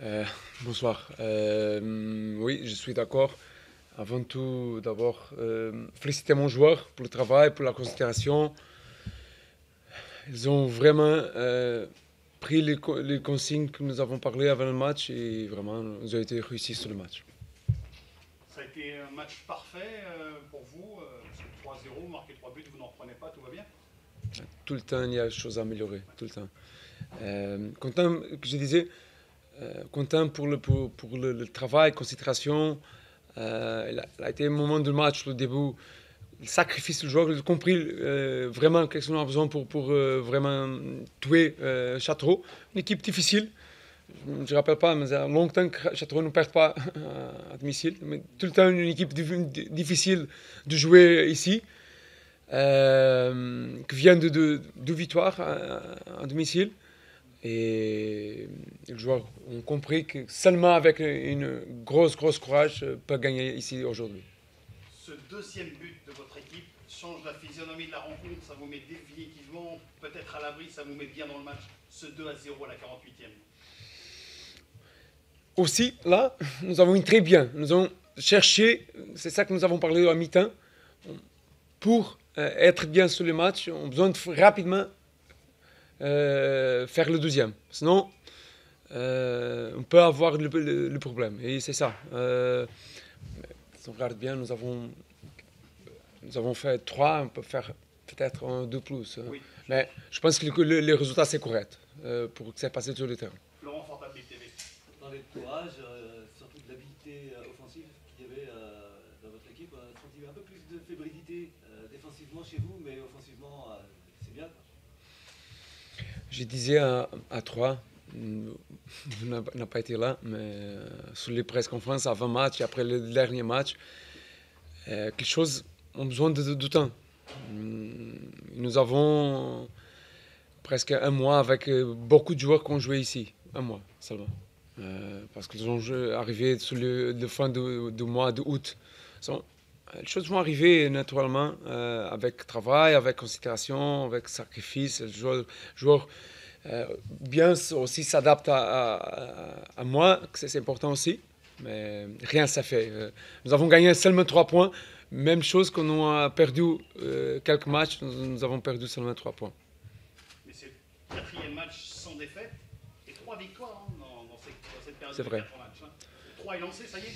Euh, Bonsoir. Oui, je suis d'accord. Avant tout, d'abord, féliciter mon joueur pour le travail, pour la considération. Ils ont vraiment pris les consignes que nous avons parlé avant le match et vraiment, ils ont été réussis sur le match. Ça a été un match parfait pour vous, parce que 3-0, marquer 3 buts, vous n'en prenez pas, tout va bien. Tout le temps, il y a des choses à améliorer, tout le temps. Content, que je disais, content pour le travail, considération. Il a été un moment du match, le début, le sacrifice du joueur, il a compris vraiment qu'est-ce qu'on a besoin pour vraiment tuer Châteauroux. Une équipe difficile. Je ne rappelle pas, mais ça fait longtemps que Châteauroux ne perd pas à domicile. Mais tout le temps une équipe difficile de jouer ici. Qui vient de deux victoires à domicile. Et les joueurs ont compris que seulement avec une grosse courage peut gagner ici aujourd'hui. Ce deuxième but de votre équipe change la physionomie de la rencontre, ça vous met définitivement peut-être à l'abri, ça vous met bien dans le match. Ce 2-0 à la 48e. Aussi, là, nous avons une très bien. Nous avons cherché, c'est ça que nous avons parlé à mi-temps, pour être bien sur le match, on a besoin de rapidement faire le deuxième. Sinon, on peut avoir le problème. Et c'est ça. Si on regarde bien, nous avons fait 3, on peut faire peut-être un 2 plus. Oui. Mais je pense que le résultat c'est correct pour que ça passe sur le terrain. Laurent Fortabli TV. Vous parlez de courage, surtout de l'habilité offensive qu'il y avait dans votre équipe. Sentez un peu plus de fébrilité défensivement chez vous, mais offensivement, c'est bien. Je disais à 3, n'a pas été là, mais sur les press conferences avant match et après le dernier match, quelque chose ont besoin de temps. Nous avons presque un mois avec beaucoup de joueurs qui ont joué ici, un mois seulement. Parce qu'ils ont arrivé sur le fin du mois d'août. Les choses vont arriver naturellement avec travail, avec considération, avec sacrifice. Le joueur bien aussi s'adapte à moi, c'est important aussi. Mais rien ça fait. Nous avons gagné seulement 3 points. Même chose qu'on a perdu quelques matchs, nous avons perdu seulement 3 points. Mais c'est le quatrième match sans défaite et 3 victoires dans cette période C'est de vrai. 4 matchs. 3 est lancé, ça y est.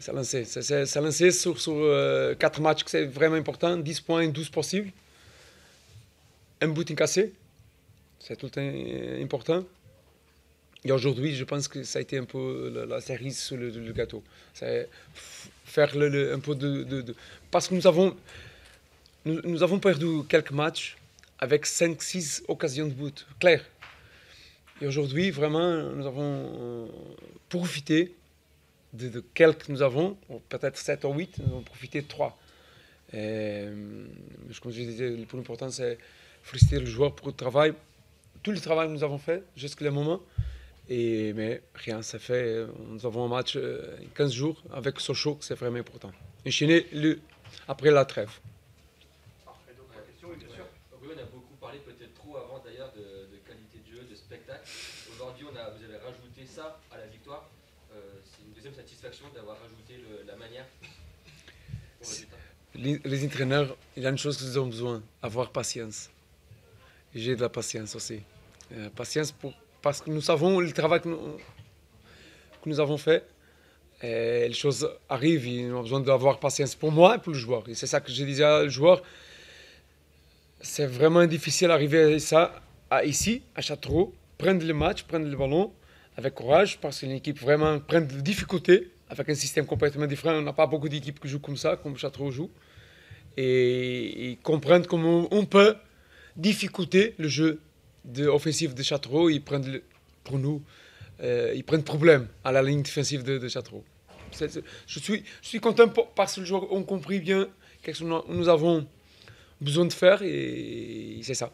Ça lancé. Ça lancé sur 4 matchs, c'est vraiment important. 10 points, 12 possibles. Un but incassé. C'est tout le temps important. Et aujourd'hui, je pense que ça a été un peu la cerise sur le gâteau. C'est faire un peu Parce que nous avons perdu quelques matchs avec 5-6 occasions de but, clair. Et aujourd'hui, vraiment, nous avons profité de quelques que nous avons, peut-être 7 ou 8, nous avons profité de 3. Comme je disais, le plus important, c'est féliciter le joueur pour le travail. Tout le travail que nous avons fait jusqu'à le moment. Mais rien, ça fait. Nous avons un match 15 jours avec Sochaux, c'est vraiment important. Enchaîner après la trêve. Parfait, d'autres questions, oui, bien sûr. Oui, on a beaucoup parlé, peut-être trop avant d'ailleurs, de qualité de jeu, de spectacle. Aujourd'hui, vous avez rajouté ça à la victoire. C'est une deuxième satisfaction d'avoir rajouté la manière au résultat. Les entraîneurs, il y a une chose qu'ils ont besoin, avoir patience. J'ai de la patience aussi. Patience parce que nous savons le travail que nous avons fait. Et les choses arrivent, ils ont besoin d'avoir patience pour moi et pour le joueur. Et c'est ça que je disais au joueur. C'est vraiment difficile d'arriver ici, à Châteauroux, prendre le match, prendre le ballon avec courage, parce que l'équipe vraiment prend des difficultés avec un système complètement différent. On n'a pas beaucoup d'équipes qui jouent comme ça, comme Châteauroux joue. Et comprendre comment on peut difficulter le jeu offensif de Châteauroux. Pour nous, ils prennent problème à la ligne défensive de Châteauroux. Je suis content parce que les joueurs ont compris bien ce que nous avons besoin de faire et c'est ça.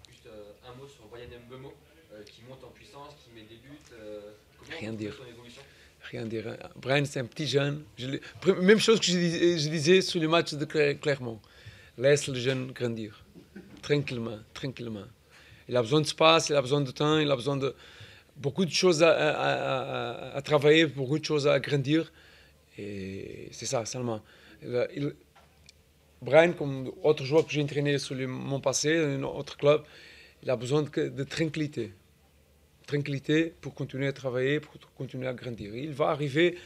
Juste un mot sur Brian Mbeumo, qui monte en puissance, qui met des buts. Comment Rien vous dire. trouvez son évolution? Rien dire. Brian, c'est un petit jeune. Même chose que je disais sur le match de Clermont. Laisse le jeune grandir. Tranquillement. Il a besoin d'espace, il a besoin de temps, il a besoin de beaucoup de choses à travailler, beaucoup de choses à grandir. Et c'est ça seulement. Brian, comme autre joueur que j'ai entraîné sur mon passé, un autre club, il a besoin de tranquillité. Tranquillité pour continuer à travailler, pour continuer à grandir. Il va arriver,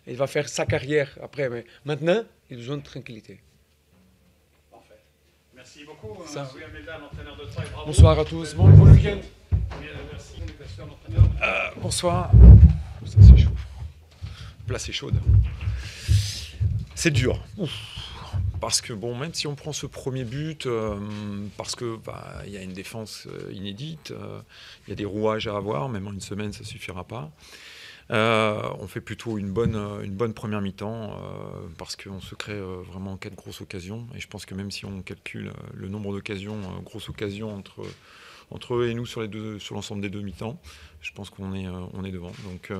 il va faire sa carrière après, mais maintenant, il a besoin de tranquillité. Parfait. Merci beaucoup, William Meldal, entraîneur de Troyes. Bravo. Bonsoir à tous, bon week-end. Merci, entraîneur. Bonsoir. Ça c'est chaud. Place est chaude. C'est dur. Ouf. Parce que bon, même si on prend ce premier but, parce que il y a une défense inédite, il y a des rouages à avoir, même en une semaine ça suffira pas. On fait plutôt une bonne première mi-temps parce qu'on se crée vraiment 4 grosses occasions. Et je pense que même si on calcule le nombre d'occasions, grosses occasions entre eux et nous sur l'ensemble des deux mi-temps, je pense qu'on est devant. Donc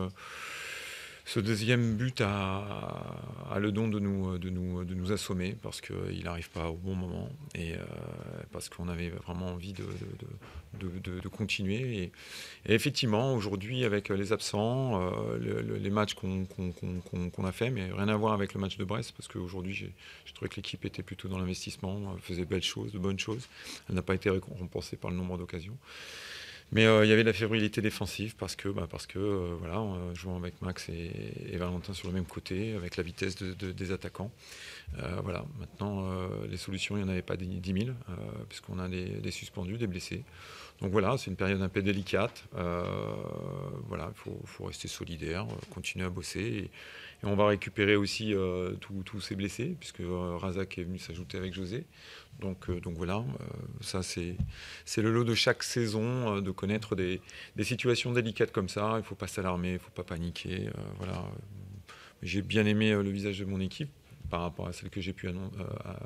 ce deuxième but a le don de nous assommer parce qu'il n'arrive pas au bon moment et parce qu'on avait vraiment envie de continuer. Et effectivement, aujourd'hui, avec les absents, les matchs qu'on a fait, mais rien à voir avec le match de Brest, parce qu'aujourd'hui, j'ai trouvé que l'équipe était plutôt dans l'investissement, faisait de bonnes choses. Elle n'a pas été récompensée par le nombre d'occasions. Mais il y avait de la fébrilité défensive parce que voilà, jouant avec Max et Valentin sur le même côté, avec la vitesse des attaquants. Voilà, maintenant, les solutions, il n'y en avait pas 10 000, puisqu'on a des suspendus, des blessés. Donc voilà, c'est une période un peu délicate. Voilà, il faut rester solidaire, continuer à bosser. Et on va récupérer aussi tous ces blessés, puisque Razak est venu s'ajouter avec José. Donc voilà, ça c'est le lot de chaque saison, de connaître des situations délicates comme ça. Il ne faut pas s'alarmer, il ne faut pas paniquer. Voilà. J'ai bien aimé le visage de mon équipe par rapport à celle que j'ai pu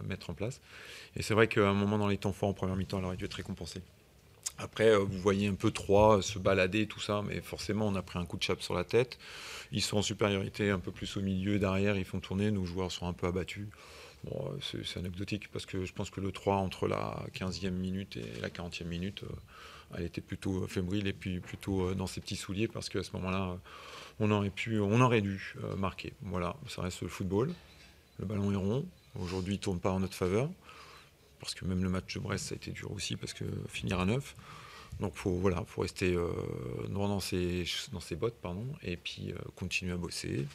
mettre en place. Et c'est vrai qu'à un moment dans les temps forts en première mi-temps, elle aurait dû être récompensée. Après, vous voyez un peu Troyes se balader, tout ça, mais forcément, on a pris un coup de chape sur la tête. Ils sont en supériorité un peu plus au milieu, derrière, ils font tourner, nos joueurs sont un peu abattus. Bon, c'est anecdotique parce que je pense que le 3 entre la 15e minute et la 40e minute, elle était plutôt fébrile et puis plutôt dans ses petits souliers parce qu'à ce moment-là, on aurait dû marquer. Voilà, ça reste le football. Le ballon est rond. Aujourd'hui, il ne tourne pas en notre faveur. Parce que même le match de Brest, ça a été dur aussi, parce que finir à 9. Donc faut rester droit dans ses bottes, et puis continuer à bosser.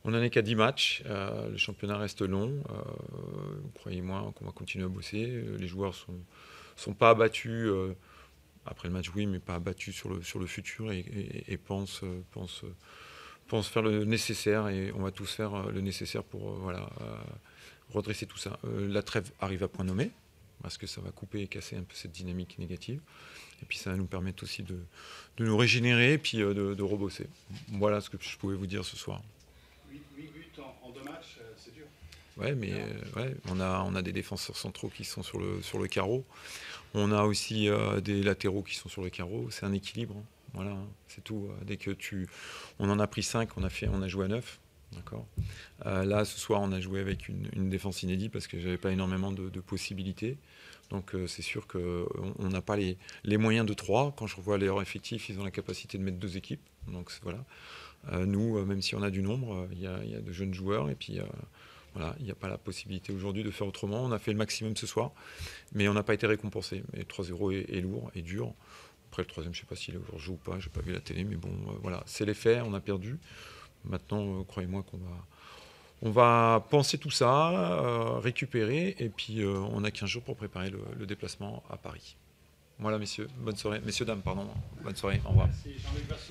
On n'en est qu'à 10 matchs, le championnat reste long. Croyez-moi qu'on va continuer à bosser. Les joueurs sont pas abattus, après le match oui, mais pas abattus sur le futur et pensent faire le nécessaire, et on va tous faire le nécessaire pour redresser tout ça. La trêve arrive à point nommé, parce que ça va couper et casser un peu cette dynamique négative. Et puis ça va nous permettre aussi de nous régénérer et puis de rebosser. Voilà ce que je pouvais vous dire ce soir. 8 buts en 2 matchs, c'est dur. Ouais, mais on a des défenseurs centraux qui sont sur le carreau. On a aussi des latéraux qui sont sur le carreau. C'est un équilibre. Voilà, c'est tout. Dès que on en a pris 5, on a joué à 9. D'accord. Là, ce soir, on a joué avec une défense inédite parce que j'avais pas énormément de possibilités. Donc, c'est sûr qu'on n'a pas les moyens de 3. Quand je revois leur effectif, ils ont la capacité de mettre 2 équipes. Donc, voilà. Nous, même si on a du nombre, il y a de jeunes joueurs. Et puis, voilà, il n'y a pas la possibilité aujourd'hui de faire autrement. On a fait le maximum ce soir, mais on n'a pas été récompensé. Mais 3-0 est lourd et dur. Après, le troisième, je ne sais pas s'il est aujourd'hui ou pas. Je n'ai pas vu la télé. Mais bon, voilà, c'est les faits. On a perdu. Maintenant, croyez-moi qu'on va penser tout ça, récupérer, et puis on a 15 jours pour préparer le déplacement à Paris. Voilà, messieurs, bonne soirée. Messieurs, dames, pardon, bonne soirée, au revoir. Merci, Jean-Luc Version.